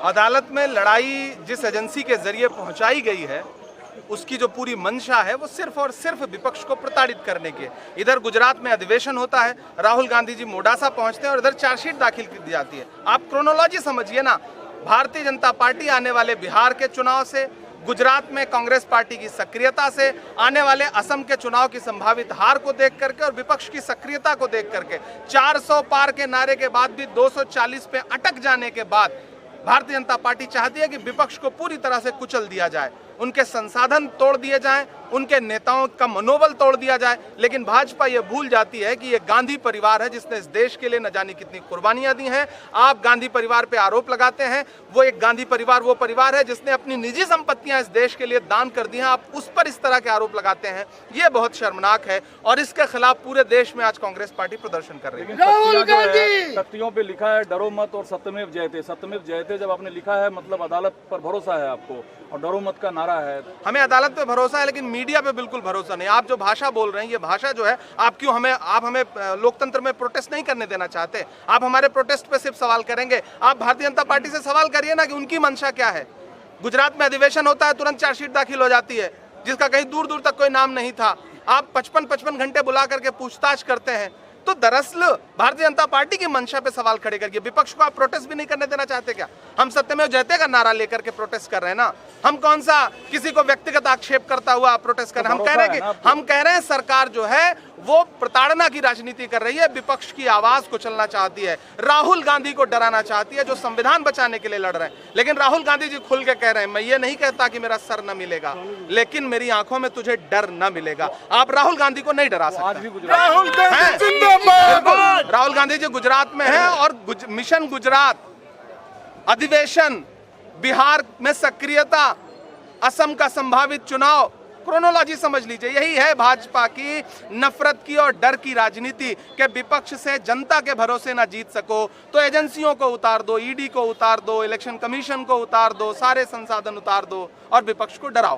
अदालत में लड़ाई जिस एजेंसी के जरिए पहुंचाई गई है उसकी जो पूरी मंशा है वो सिर्फ और सिर्फ विपक्ष को प्रताड़ित करने की। इधर गुजरात में अधिवेशन होता है, राहुल गांधी जी मोडासा पहुंचते हैं और इधर चार्जशीट दाखिल की जाती है। आप क्रोनोलॉजी समझिए ना, भारतीय जनता पार्टी आने वाले बिहार के चुनाव से, गुजरात में कांग्रेस पार्टी की सक्रियता से, आने वाले असम के चुनाव की संभावित हार को देख करके और विपक्ष की सक्रियता को देख करके, 400 पार के नारे के बाद भी 240 पे अटक जाने के बाद भारतीय जनता पार्टी चाहती है कि विपक्ष को पूरी तरह से कुचल दिया जाए, उनके संसाधन तोड़ दिए जाएं, उनके नेताओं का मनोबल तोड़ दिया जाए। लेकिन भाजपा ये भूल जाती है कि ये गांधी परिवार है जिसने इस देश के लिए न जाने कितनी कुर्बानियां दी हैं। आप गांधी परिवार पे आरोप लगाते हैं, वो एक गांधी परिवार वो परिवार है जिसने अपनी निजी संपत्तियां इस देश के लिए दान कर दी हैं। आप उस पर इस तरह के आरोप लगाते हैं, ये बहुत शर्मनाक है और इसके खिलाफ पूरे देश में आज कांग्रेस पार्टी प्रदर्शन कर रही है। राहुल गांधी तख्तियों पे लिखा है डरो मत और सत्यमेव जयते। सत्यमेव जयते जब आपने लिखा है मतलब अदालत पर भरोसा है आपको, और डरो मत का नारा है। हमें अदालत पे भरोसा है लेकिन मीडिया पे बिल्कुल भरोसा नहीं। आप जो भाषा बोल रहे हैं ये भाषा जो है, आप हमें लोकतंत्र में प्रोटेस्ट नहीं करने देना चाहते। आप हमारे प्रोटेस्ट पे सिर्फ सवाल करेंगे। आप भारतीय जनता पार्टी से सवाल करिए ना कि उनकी मंशा क्या है। गुजरात में अधिवेशन होता है, तुरंत चार्जशीट दाखिल हो जाती है जिसका कहीं दूर दूर तक कोई नाम नहीं था। आप 55 घंटे बुला करके पूछताछ करते हैं। तो दरअसल भारतीय जनता पार्टी की मंशा पे सवाल खड़े करके विपक्ष को आप प्रोटेस्ट भी नहीं करने देना चाहते क्या? हम सत्यमेव जयते का नारा लेकर के प्रोटेस्ट कर रहे हैं ना। हम कौन सा किसी को व्यक्तिगत आक्षेप करता हुआ प्रोटेस्ट कर रहे हैं? हम कह रहे हैं सरकार जो है वो प्रताड़ना की राजनीति कर रही है, विपक्ष की आवाज को चलना चाहती है, राहुल गांधी को डराना चाहती है जो संविधान बचाने के लिए लड़ रहे हैं। लेकिन राहुल गांधी जी खुल के कह रहे हैं, मैं ये नहीं कहता कि मेरा सर न मिलेगा, लेकिन मेरी आंखों में तुझे डर न मिलेगा। आप राहुल गांधी को नहीं डरा सकते। राहुल गांधी जी गुजरात में है और मिशन गुजरात, अधिवेशन, बिहार में सक्रियता, असम का संभावित चुनाव, क्रोनोलॉजी समझ लीजिए। यही है भाजपा की नफरत की और डर की राजनीति के विपक्ष से जनता के भरोसे ना जीत सको तो एजेंसियों को उतार दो, ईडी को उतार दो, इलेक्शन कमीशन को उतार दो, सारे संसाधन उतार दो और विपक्ष को डराओ।